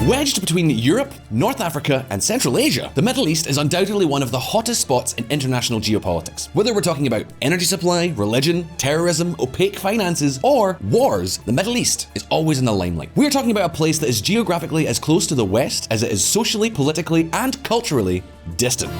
Wedged between Europe, North Africa, and Central Asia, the Middle East is undoubtedly one of the hottest spots in international geopolitics. Whether we're talking about energy supply, religion, terrorism, opaque finances, or wars, the Middle East is always in the limelight. We're talking about a place that is geographically as close to the West as it is socially, politically, and culturally distant.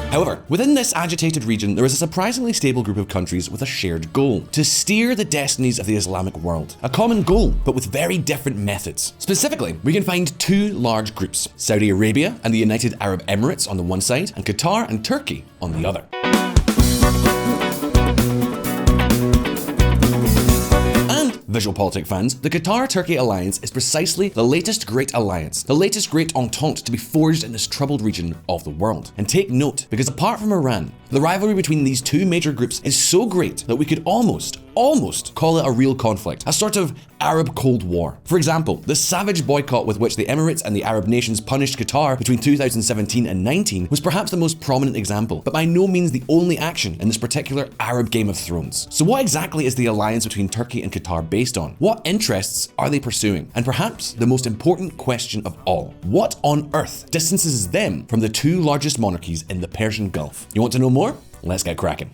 However, within this agitated region, there is a surprisingly stable group of countries with a shared goal: to steer the destinies of the Islamic world. A common goal, but with very different methods. Specifically, we can find two large groups: Saudi Arabia and the United Arab Emirates on the one side, and Qatar and Turkey on the other. VisualPolitik fans, the Qatar-Turkey alliance is precisely the latest great alliance, the latest great entente to be forged in this troubled region of the world. And take note, because apart from Iran, the rivalry between these two major groups is so great that we could almost call it a real conflict, a sort of Arab Cold War. For example, the savage boycott with which the Emirates and the Arab nations punished Qatar between 2017 and 19 was perhaps the most prominent example, but by no means the only action in this particular Arab Game of Thrones. So what exactly is the alliance between Turkey and Qatar based on? What interests are they pursuing? And perhaps the most important question of all, what on earth distances them from the two largest monarchies in the Persian Gulf? You want to know more? Let's get cracking.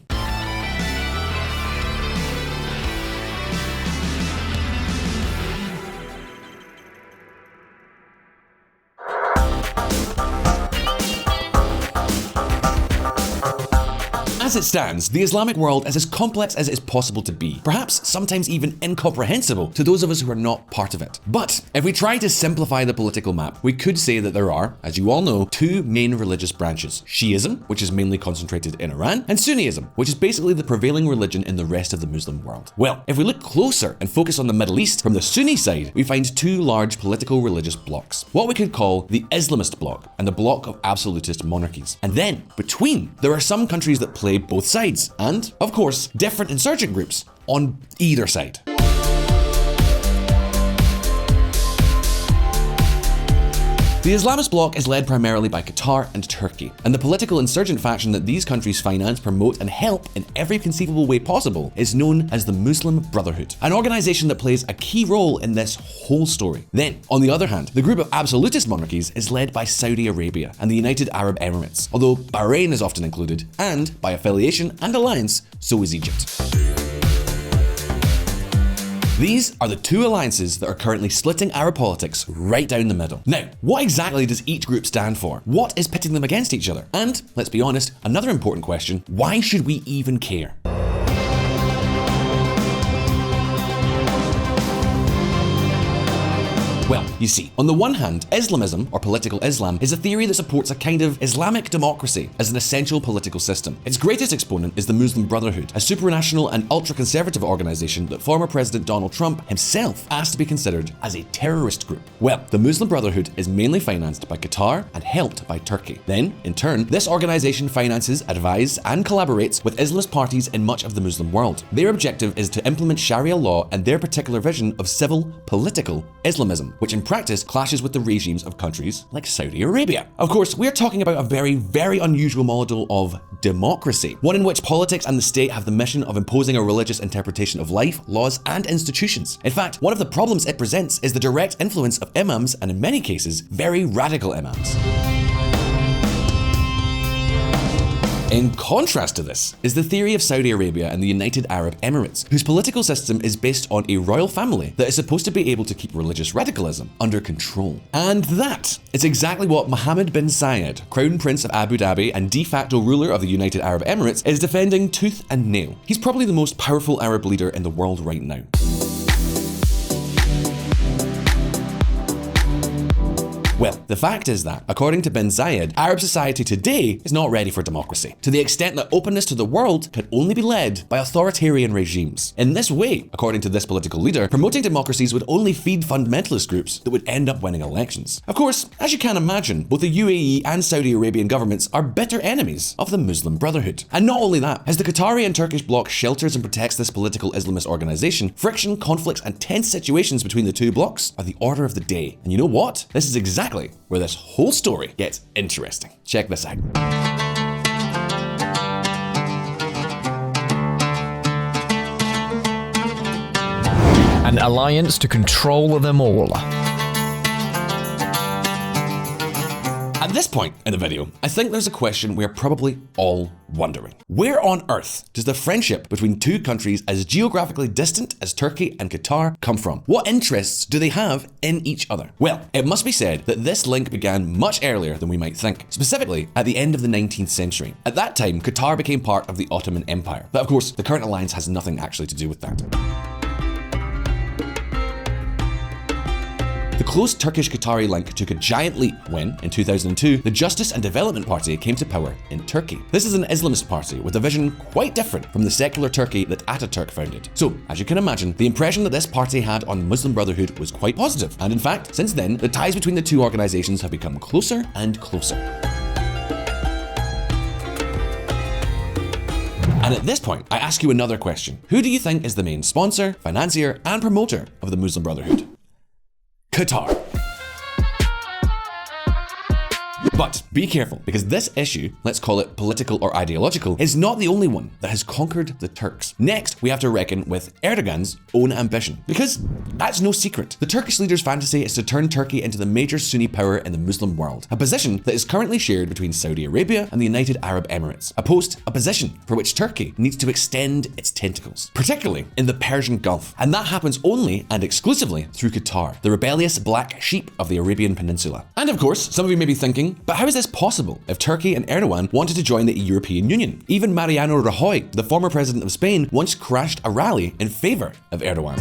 As it stands, the Islamic world is as complex as it is possible to be, perhaps sometimes even incomprehensible to those of us who are not part of it. But if we try to simplify the political map, we could say that there are, as you all know, two main religious branches: Shiism, which is mainly concentrated in Iran, and Sunnism, which is basically the prevailing religion in the rest of the Muslim world. Well, if we look closer and focus on the Middle East from the Sunni side, we find two large political religious blocs, what we could call the Islamist bloc and the bloc of absolutist monarchies. And then, between, there are some countries that play both sides, and, of course, different insurgent groups on either side. The Islamist bloc is led primarily by Qatar and Turkey, and the political insurgent faction that these countries finance, promote, and help in every conceivable way possible is known as the Muslim Brotherhood, an organization that plays a key role in this whole story. Then, on the other hand, the group of absolutist monarchies is led by Saudi Arabia and the United Arab Emirates, although Bahrain is often included, and by affiliation and alliance, so is Egypt. These are the two alliances that are currently splitting Arab politics right down the middle. Now, what exactly does each group stand for? What is pitting them against each other? And, let's be honest, another important question: why should we even care? Well, you see, on the one hand, Islamism, or political Islam, is a theory that supports a kind of Islamic democracy as an essential political system. Its greatest exponent is the Muslim Brotherhood, a supranational and ultra-conservative organization that former President Donald Trump himself asked to be considered as a terrorist group. Well, the Muslim Brotherhood is mainly financed by Qatar and helped by Turkey. Then, in turn, this organization finances, advises, and collaborates with Islamist parties in much of the Muslim world. Their objective is to implement Sharia law and their particular vision of civil, political Islamism, which in practice clashes with the regimes of countries like Saudi Arabia. Of course, we're talking about a very, very unusual model of democracy, one in which politics and the state have the mission of imposing a religious interpretation of life, laws, and institutions. In fact, one of the problems it presents is the direct influence of imams, and in many cases, very radical imams. In contrast to this is the theory of Saudi Arabia and the United Arab Emirates, whose political system is based on a royal family that is supposed to be able to keep religious radicalism under control. And that is exactly what Mohammed bin Zayed, Crown Prince of Abu Dhabi and de facto ruler of the United Arab Emirates, is defending tooth and nail. He's probably the most powerful Arab leader in the world right now. Well, the fact is that, according to bin Zayed, Arab society today is not ready for democracy, to the extent that openness to the world can only be led by authoritarian regimes. In this way, according to this political leader, promoting democracies would only feed fundamentalist groups that would end up winning elections. Of course, as you can imagine, both the UAE and Saudi Arabian governments are bitter enemies of the Muslim Brotherhood. And not only that, as the Qatari and Turkish bloc shelters and protects this political Islamist organization, friction, conflicts, and tense situations between the two blocs are the order of the day. And you know what? This is exactly where this whole story gets interesting. Check this out. an alliance to control them all. At this point in the video, I think there's a question we're probably all wondering. Where on earth does the friendship between two countries as geographically distant as Turkey and Qatar come from? What interests do they have in each other? Well, it must be said that this link began much earlier than we might think, specifically at the end of the 19th century. At that time, Qatar became part of the Ottoman Empire, but of course, the current alliance has nothing actually to do with that. The close Turkish-Qatari link took a giant leap when, in 2002, the Justice and Development Party came to power in Turkey. This is an Islamist party with a vision quite different from the secular Turkey that Ataturk founded. So, as you can imagine, the impression that this party had on Muslim Brotherhood was quite positive, and in fact, since then, the ties between the two organizations have become closer and closer. And at this point, I ask you another question. Who do you think is the main sponsor, financier, and promoter of the Muslim Brotherhood? Qatar. But be careful, because this issue, let's call it political or ideological, is not the only one that has conquered the Turks. Next, we have to reckon with Erdogan's own ambition, because that's no secret. The Turkish leader's fantasy is to turn Turkey into the major Sunni power in the Muslim world, a position that is currently shared between Saudi Arabia and the United Arab Emirates, a position for which Turkey needs to extend its tentacles, particularly in the Persian Gulf. And that happens only and exclusively through Qatar, the rebellious black sheep of the Arabian Peninsula. And of course, some of you may be thinking, but how is this possible if Turkey and Erdogan wanted to join the European Union? Even Mariano Rajoy, the former president of Spain, once crashed a rally in favor of Erdogan.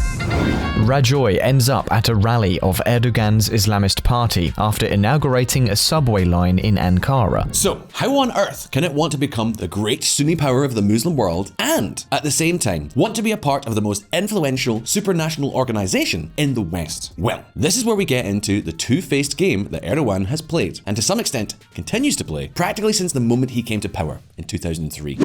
Rajoy ends up at a rally of Erdogan's Islamist party after inaugurating a subway line in Ankara. So, how on earth can it want to become the great Sunni power of the Muslim world and, at the same time, want to be a part of the most influential supranational organization in the West? Well, this is where we get into the two-faced game that Erdogan has played, and to some extent continues to play, practically since the moment he came to power in 2003.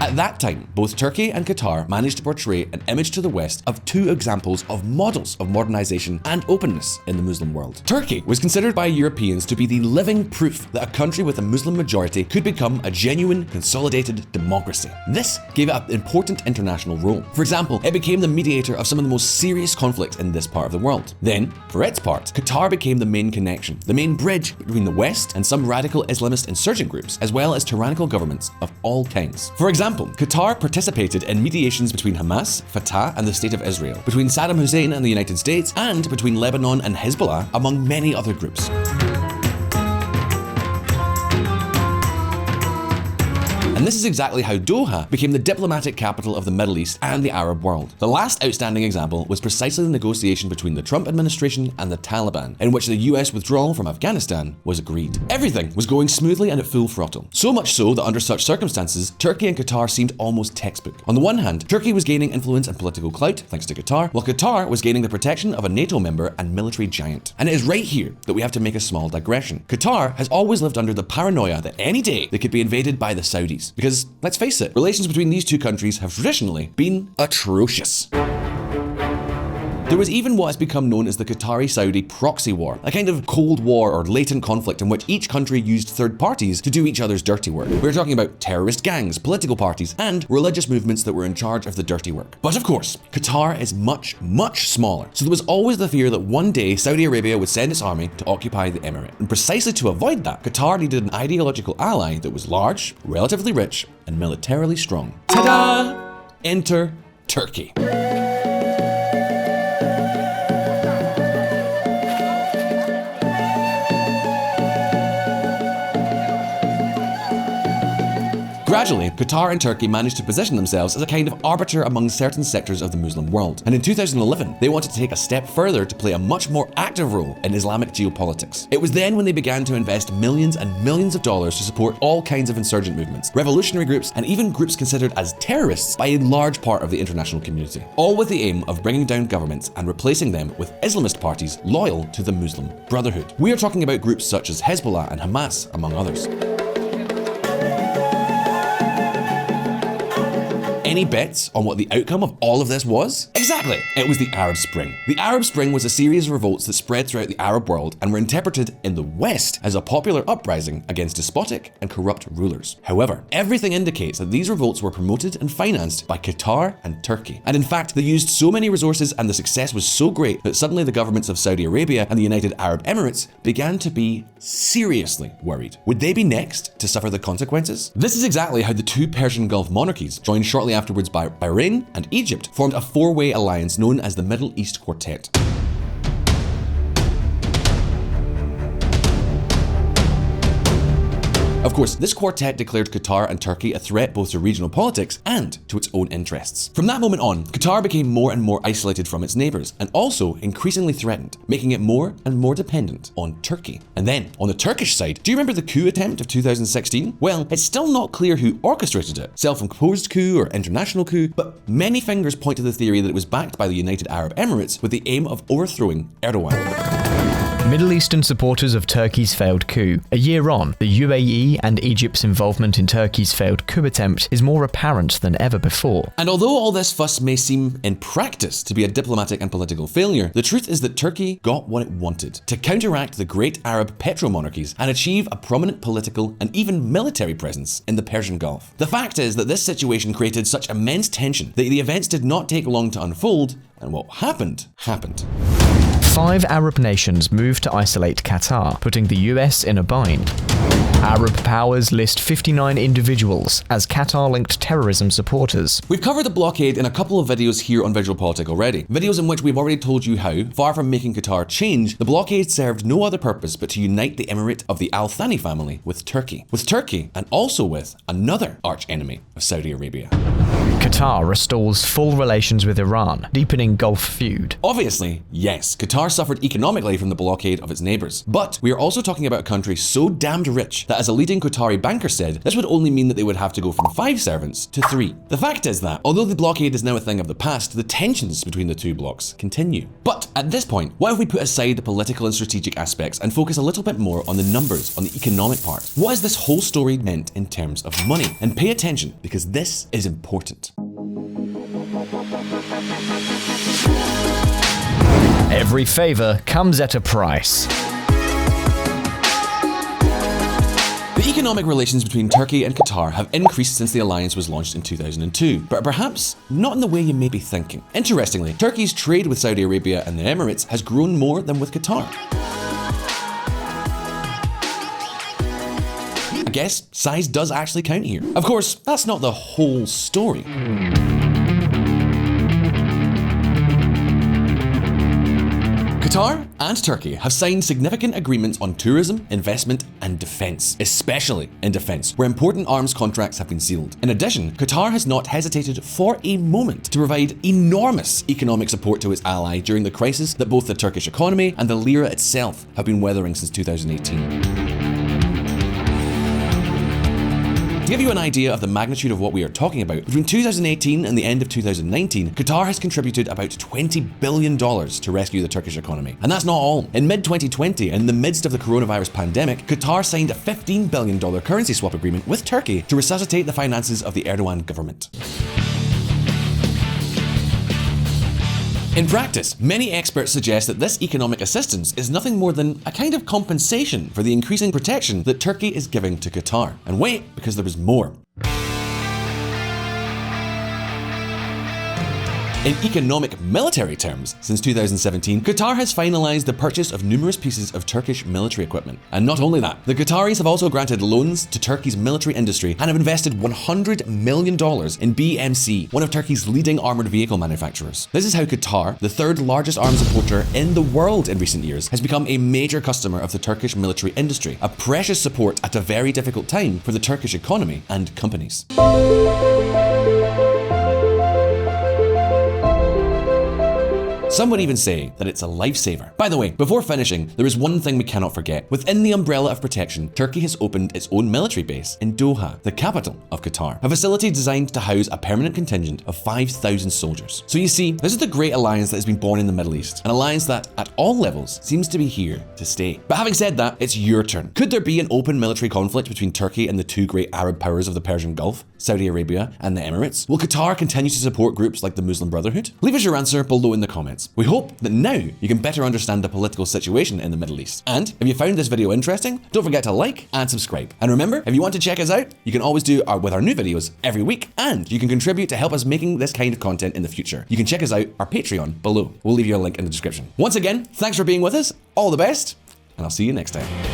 At that time, both Turkey and Qatar managed to portray an image to the West of two examples of models of modernization and openness in the Muslim world. Turkey was considered by Europeans to be the living proof that a country with a Muslim majority could become a genuine, consolidated democracy. This gave it an important international role. For example, it became the mediator of some of the most serious conflicts in this part of the world. Then, for its part, Qatar became the main connection, the main bridge between the West and some radical Islamist insurgent groups, as well as tyrannical governments of all kinds. For example, Qatar participated in mediations between Hamas, Fatah, and the State of Israel, between Saddam Hussein and the United States, and between Lebanon and Hezbollah, among many other groups. And this is exactly how Doha became the diplomatic capital of the Middle East and the Arab world. The last outstanding example was precisely the negotiation between the Trump administration and the Taliban, in which the US withdrawal from Afghanistan was agreed. Everything was going smoothly and at full throttle. So much so that under such circumstances, Turkey and Qatar seemed almost textbook. On the one hand, Turkey was gaining influence and political clout thanks to Qatar, while Qatar was gaining the protection of a NATO member and military giant. And it is right here that we have to make a small digression. Qatar has always lived under the paranoia that any day they could be invaded by the Saudis. Because, let's face it, relations between these two countries have traditionally been atrocious. There was even what has become known as the Qatari-Saudi proxy war, a kind of cold war or latent conflict in which each country used third parties to do each other's dirty work. We're talking about terrorist gangs, political parties, and religious movements that were in charge of the dirty work. But of course, Qatar is much, much smaller, so there was always the fear that one day Saudi Arabia would send its army to occupy the emirate. And precisely to avoid that, Qatar needed an ideological ally that was large, relatively rich, and militarily strong. Ta-da! Enter Turkey. Gradually, Qatar and Turkey managed to position themselves as a kind of arbiter among certain sectors of the Muslim world. And in 2011, they wanted to take a step further to play a much more active role in Islamic geopolitics. It was then when they began to invest millions and millions of dollars to support all kinds of insurgent movements, revolutionary groups, and even groups considered as terrorists by a large part of the international community. All with the aim of bringing down governments and replacing them with Islamist parties loyal to the Muslim Brotherhood. We are talking about groups such as Hezbollah and Hamas, among others. Any bets on what the outcome of all of this was? Exactly, it was the Arab Spring. The Arab Spring was a series of revolts that spread throughout the Arab world and were interpreted in the West as a popular uprising against despotic and corrupt rulers. However, everything indicates that these revolts were promoted and financed by Qatar and Turkey. And in fact, they used so many resources and the success was so great that suddenly the governments of Saudi Arabia and the United Arab Emirates began to be seriously worried. Would they be next to suffer the consequences? This is exactly how the two Persian Gulf monarchies, joined shortly afterwards by Bahrain and Egypt, formed a four-way alliance known as the Middle East Quartet. Of course, this quartet declared Qatar and Turkey a threat both to regional politics and to its own interests. From that moment on, Qatar became more and more isolated from its neighbours and also increasingly threatened, making it more and more dependent on Turkey. And then, on the Turkish side, do you remember the coup attempt of 2016? Well, it's still not clear who orchestrated it, self-imposed coup or international coup, but many fingers point to the theory that it was backed by the United Arab Emirates with the aim of overthrowing Erdogan. Middle Eastern supporters of Turkey's failed coup. A year on, the UAE and Egypt's involvement in Turkey's failed coup attempt is more apparent than ever before. And although all this fuss may seem in practice to be a diplomatic and political failure, the truth is that Turkey got what it wanted: to counteract the great Arab petromonarchies and achieve a prominent political and even military presence in the Persian Gulf. The fact is that this situation created such immense tension that the events did not take long to unfold, and what happened, happened. 5 Arab nations moved to isolate Qatar, putting the US in a bind. Arab powers list 59 individuals as Qatar-linked terrorism supporters. We've covered the blockade in a couple of videos here on VisualPolitik already. Videos in which we've already told you how, far from making Qatar change, the blockade served no other purpose but to unite the emirate of the Al Thani family with Turkey. And also with another arch-enemy of Saudi Arabia. Qatar restores full relations with Iran, deepening Gulf feud. Obviously, yes, Qatar suffered economically from the blockade of its neighbours. But we are also talking about a country so damned rich that, as a leading Qatari banker said, this would only mean that they would have to go from 5 servants to 3. The fact is that, although the blockade is now a thing of the past, the tensions between the two blocs continue. But at this point, what if we put aside the political and strategic aspects and focus a little bit more on the numbers, on the economic part? What has this whole story meant in terms of money? And pay attention, because this is important. Every favor comes at a price. The economic relations between Turkey and Qatar have increased since the alliance was launched in 2002, but perhaps not in the way you may be thinking. Interestingly, Turkey's trade with Saudi Arabia and the Emirates has grown more than with Qatar. I guess size does actually count here. Of course, that's not the whole story. Qatar and Turkey have signed significant agreements on tourism, investment, and defense, especially in defense, where important arms contracts have been sealed. In addition, Qatar has not hesitated for a moment to provide enormous economic support to its ally during the crisis that both the Turkish economy and the lira itself have been weathering since 2018. To give you an idea of the magnitude of what we are talking about, between 2018 and the end of 2019, Qatar has contributed about $20 billion to rescue the Turkish economy. And that's not all. In mid-2020, in the midst of the coronavirus pandemic, Qatar signed a $15 billion currency swap agreement with Turkey to resuscitate the finances of the Erdogan government. In practice, many experts suggest that this economic assistance is nothing more than a kind of compensation for the increasing protection that Turkey is giving to Qatar. And wait, because there is more. In economic military terms, since 2017, Qatar has finalized the purchase of numerous pieces of Turkish military equipment. And not only that, the Qataris have also granted loans to Turkey's military industry and have invested $100 million in BMC, one of Turkey's leading armored vehicle manufacturers. This is how Qatar, the third largest arms importer in the world in recent years, has become a major customer of the Turkish military industry, a precious support at a very difficult time for the Turkish economy and companies. Some would even say that it's a lifesaver. By the way, before finishing, there is one thing we cannot forget. Within the umbrella of protection, Turkey has opened its own military base in Doha, the capital of Qatar, a facility designed to house a permanent contingent of 5,000 soldiers. So you see, this is the great alliance that has been born in the Middle East, an alliance that, at all levels, seems to be here to stay. But having said that, it's your turn. Could there be an open military conflict between Turkey and the two great Arab powers of the Persian Gulf, Saudi Arabia and the Emirates? Will Qatar continue to support groups like the Muslim Brotherhood? Leave us your answer below in the comments. We hope that now you can better understand the political situation in the Middle East. And if you found this video interesting, don't forget to like and subscribe. And remember, if you want to check us out, you can always do with our new videos every week, and you can contribute to help us making this kind of content in the future. You can check us out our Patreon below. We'll leave you a link in the description. Once again, thanks for being with us. All the best, and I'll see you next time.